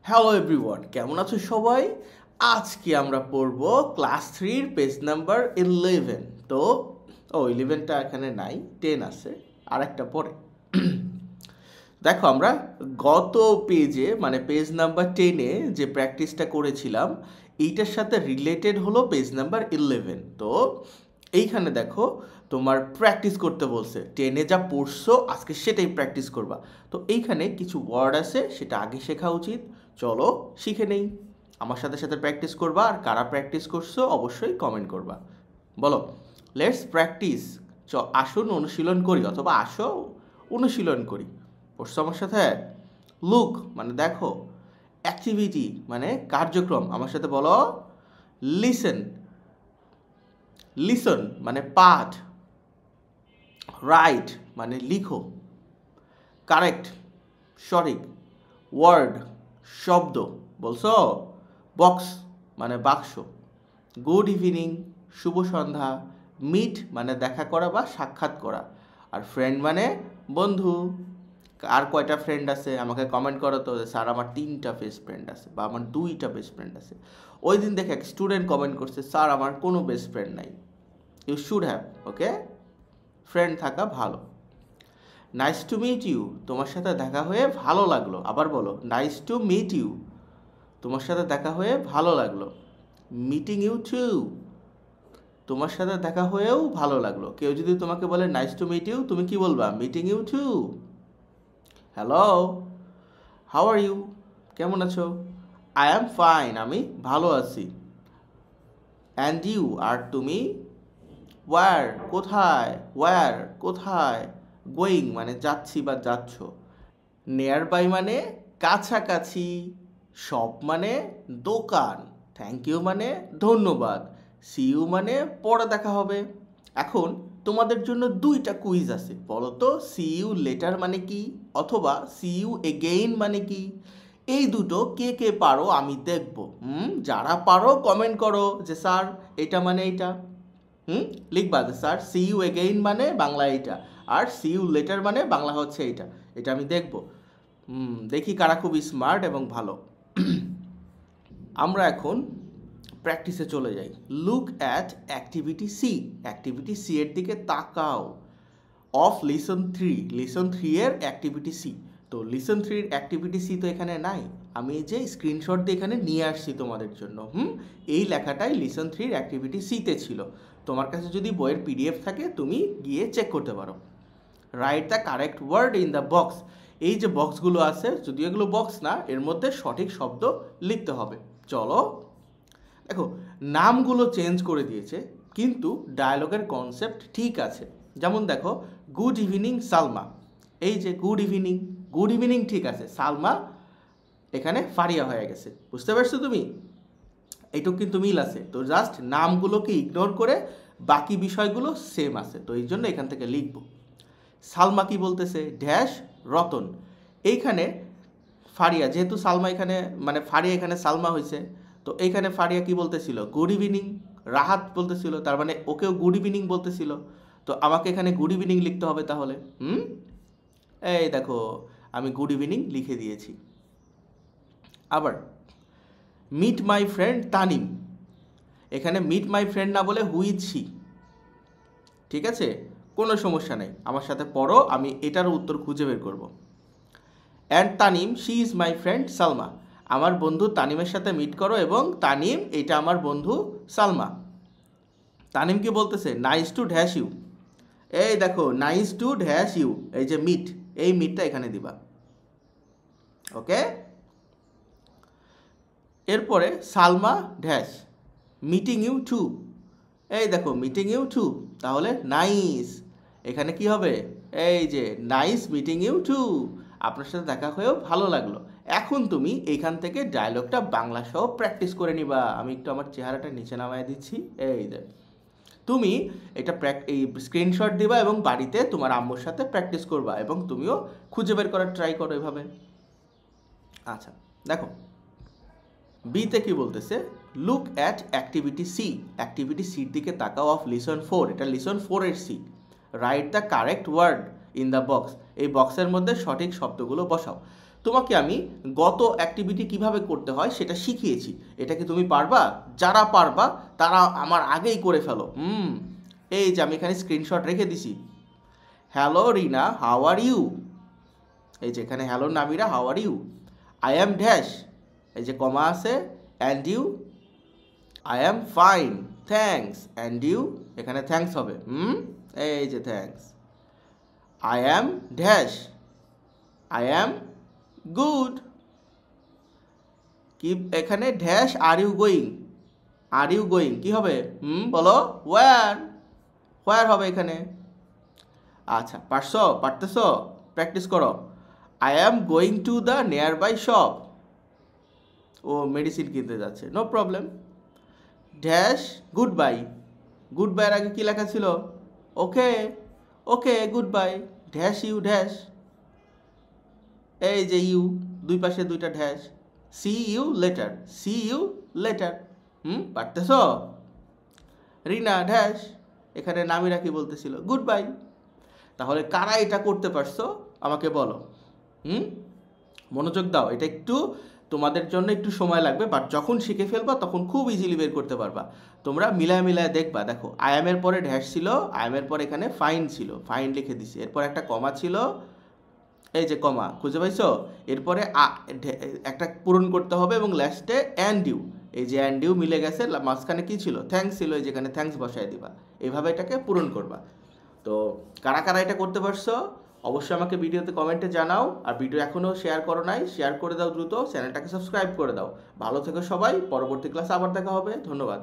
Hello everyone, কেমন আছো সবাই? আজকে আমরা পড়ব ক্লাস 3 পেজ নাম্বার 11। তো 11টা এখানে নাই, 10 আছে, আর একটা পরে। দেখো, আমরা গত পেজে মানে পেজ নাম্বার 10-এ যে প্র্যাকটিসটা করেছিলাম এইটার সাথে রিলেটেড হলো পেজ নাম্বার 11। তো এইখানে দেখো, তোমার প্র্যাকটিস করতে বলছে, 10-এ যা পড়ছো আজকে সেটাই প্র্যাকটিস করবা। তো এইখানে কিছু ওয়ার্ড আছে, সেটা আগে শেখা উচিত। চলো শিখে নেই। আমার সাথে সাথে প্র্যাকটিস করবা, আর কারা প্র্যাকটিস করছো অবশ্যই কমেন্ট করবা। বলো, লেটস প্র্যাকটিস। আসুন অনুশীলন করি, অথবা আসো অনুশীলন করি। পড়ছো আমার সাথে? লুক মানে দেখো, অ্যাক্টিভিটি মানে কার্যক্রম, আমার সাথে বলো। লিসেন, লিসন মানে পাঠ। রাইট মানে লিখো। কারেক্ট সঠিক। ওয়ার্ড শব্দ, বলছো। বক্স মানে বাক্স। গুড ইভিনিং শুভ সন্ধ্যা। মিট মানে দেখা করা বা সাক্ষাৎ করা। আর ফ্রেন্ড মানে বন্ধু। আর কয়টা ফ্রেন্ড আছে আমাকে কমেন্ট করো তো, স্যার আমার 3টা বেস্ট ফ্রেন্ড আছে, বা আমার 2টা বেস্ট ফ্রেন্ড আছে। ওই দিন দেখে এক স্টুডেন্ট কমেন্ট করছে, স্যার আমার কোনো বেস্ট ফ্রেন্ড নাই। You should have, okay? Friend থাকা ভালো। নাইস টু মিট ইউ, তোমার সাথে দেখা হয়ে ভালো লাগলো। আবার বলো, নাইস টু মিট ইউ, তোমার সাথে দেখা হয়ে ভালো লাগলো। মিটিং ইউ টু, তোমার সাথে দেখা হয়েও ভালো লাগলো। কেউ যদি তোমাকে বলে নাইস টু মিট ইউ, তুমি কি বলবা? Meeting you too. Hello, how are you, কেমন আছো? আই অ্যাম ফাইন, আমি ভালো আছি। অ্যান্ড ইউ, আর তুমি? ওয়ার কোথায়, ওয়ার কোথায়। গোয়িং মানে যাচ্ছি বা যাচ্ছ। নিয়ার বাই মানে কাছাকাছি। শপ মানে দোকান। থ্যাংক ইউ মানে ধন্যবাদ। সি ইউ মানে পরে দেখা হবে। এখন তোমাদের জন্য 2টা কুইজ আছে। বলো তো, সি ইউ লেটার মানে কি, অথবা সি ইউ এগেইন মানে কি? এই দুটো কে কে পারো আমি দেখব। যারা পারো কমেন্ট করো যে স্যার এটা মানে এইটা। লিখবা যে স্যার সি ইউ এগেইন মানে বাংলা এইটা, আর সি ইউ লেটার মানে বাংলা হচ্ছে এইটা। এটা আমি দেখব। দেখি কারা খুব স্মার্ট এবং ভালো। আমরা এখন প্র্যাকটিসে চলে যাই। Look at activity C. Activity C এর দিকে তাকাও। অফ লিসন 3, লিসন 3 এর অ্যাক্টিভিটি সি। তো লিসন 3 এর অ্যাক্টিভিটি সি তো এখানে নাই, আমি যে স্ক্রিনশট দিয়ে এখানে নিয়ে আসছি তোমাদের জন্য। এই লেখাটাই লিসন 3 এর অ্যাক্টিভিটি সিতে ছিল। তোমার কাছে যদি বইয়ের পিডিএফ থাকে তুমি গিয়ে চেক করতে পারো। Write the correct word in the box. এই যে বক্সগুলো আছে, যদিও এগুলো বক্স না, এর মধ্যে সঠিক শব্দ লিখতে হবে। চলো দেখো, নামগুলো চেঞ্জ করে দিয়েছে, কিন্তু ডায়লগের কনসেপ্ট ঠিক আছে। যেমন দেখো, গুড ইভিনিং সালমা। এই যে গুড ইভিনিং, গুড ইভিনিং ঠিক আছে, সালমা এখানে ফারিয়া হয়ে গেছে। বুঝতে পারছো তুমি? এইটুকু কিন্তু মিল আছে। তো জাস্ট নামগুলোকে ইগনোর করে বাকি বিষয়গুলো সেম আছে, তো এই জন্য এখান থেকে লিখবো। সালমা কি বলতেছে? ড্যাশ রতন। এইখানে ফারিয়া, যেহেতু সালমা এখানে মানে ফারিয়া এখানে সালমা হয়েছে, তো এইখানে ফারিয়া কি বলতেছিল? Good evening. রাহাত বলতেছিল, তার মানে ওকেও গুড ইভিনিং বলতেছিল। তো আমাকে এখানে গুড ইভিনিং লিখতে হবে তাহলে। এই দেখো, আমি গুড ইভিনিং লিখে দিয়েছি। আবার মিট মাই ফ্রেন্ড তানিম। এখানে মিট মাই ফ্রেন্ড না বলে হু ইজ শি। ঠিক আছে, কোনো সমস্যা নেই, আমার সাথে পড়ো, আমি এটারও উত্তর খুঁজে বের করব। And Tanim she is my friend Salma. আমার বন্ধু তানিমের সাথে মিট করো, এবং তানিম এটা আমার বন্ধু সালমা। তানিম কি বলতেছে? Nice to dash you. এই দেখো, নাইস টু ড্যাশ ইউ, এই যে মিট, এই মিটটা এখানে দিবা। ওকে, এরপরে Salma dash meeting you too. এই দেখো, মিটিং ইউ টু, তাহলে নাইস, এখানে কি হবে? এই যে নাইস মিটিং ইউ টু, আপনার সাথে দেখা হয়েও ভালো লাগলো। এখন তুমি এইখান থেকে ডায়লগটা বাংলা সহ প্র্যাকটিস করে নিবা। আমি একটু আমার চেহারাটা নিচে নামায় দিচ্ছি। এই যে তুমি এটা এই স্ক্রিনশট দিবা এবং বাড়িতে তোমার আম্মুর সাথে প্র্যাকটিস করবা, এবং তুমিও খুঁজে বের করার ট্রাই করো এভাবে। আচ্ছা দেখো, বিতে কি বলতেছে? Look at activity C. Activity সির দিকে তাকাও অফ লিসন 4, এটা লিসন 4 এর C. Write the correct word in the box, এই বক্সের মধ্যে সঠিক শব্দগুলো বসাও। তোমাকে আমি গত অ্যাক্টিভিটি কিভাবে করতে হয় সেটা শিখিয়েছি। এটা কি তুমি পারবা? যারা পারবা তারা আমার আগেই করে ফেলো। এই যে আমি এখানে স্ক্রিনশট রেখে দিছি। Hello Rina, how are you? এই যে এখানে hello Namira, how are you? I am dash, এই যে কমা আছে, and you? I am fine, thanks, and you? এখানে থ্যাঙ্কস হবে। এই যে thanks. I am dash, I am good. কি এখানে dash are you going? Are you going কি হবে? বলো, ওয়্যার। ওয়্যার হবে এখানে। আচ্ছা, পারতেছো? প্র্যাকটিস করো। I am going to the near by shop. ও মেডিসিন কিনতে যাচ্ছে, no problem. Dash goodbye. গুড বাইয়ের আগে কি লেখা ছিল? Okay, okay goodbye. Dash U dash, এই যে ইউ, দুই পাশে দুইটা dash. See you later, see you later. পারতেছ? রিনা ড্যাশ, এখানে নামিরা কি বলতেছিল? Goodbye. তাহলে কারা এটা করতে পারছো আমাকে বলো। মনোযোগ দাও, এটা একটু তোমাদের জন্য একটু সময় লাগবে, বাট যখন শিখে ফেলবা তখন খুব ইজিলি বের করতে পারবা। তোমরা মিলায় দেখবা। দেখো, আই এর পরে ড্যাশ ছিল, আই এর পরে এখানে ফাইন ছিল, ফাইন লিখে দিছি। এরপর একটা কমা ছিল, এই যে কমা, খুঁজে পাইছো? এরপরে একটা পূরণ করতে হবে এবং লাস্টে অ্যান্ড ইউ, এই যে অ্যান্ড ইউ মিলে গেছে। মাঝখানে কি ছিল? থ্যাঙ্কস ছিল, এই যেখানে থ্যাঙ্কস বসায় দিবা। এইভাবে এটাকে পূরণ করবা। তো কারা কারা এটা করতে পারছো অবশ্যই আমাকে ভিডিওতে কমেন্টে জানাও। আর ভিডিও এখনও শেয়ার করো নাই, শেয়ার করে দাও দ্রুত। চ্যানেলটাকে সাবস্ক্রাইব করে দাও। ভালো থেকো সবাই, পরবর্তী ক্লাসে আবার দেখা হবে। ধন্যবাদ।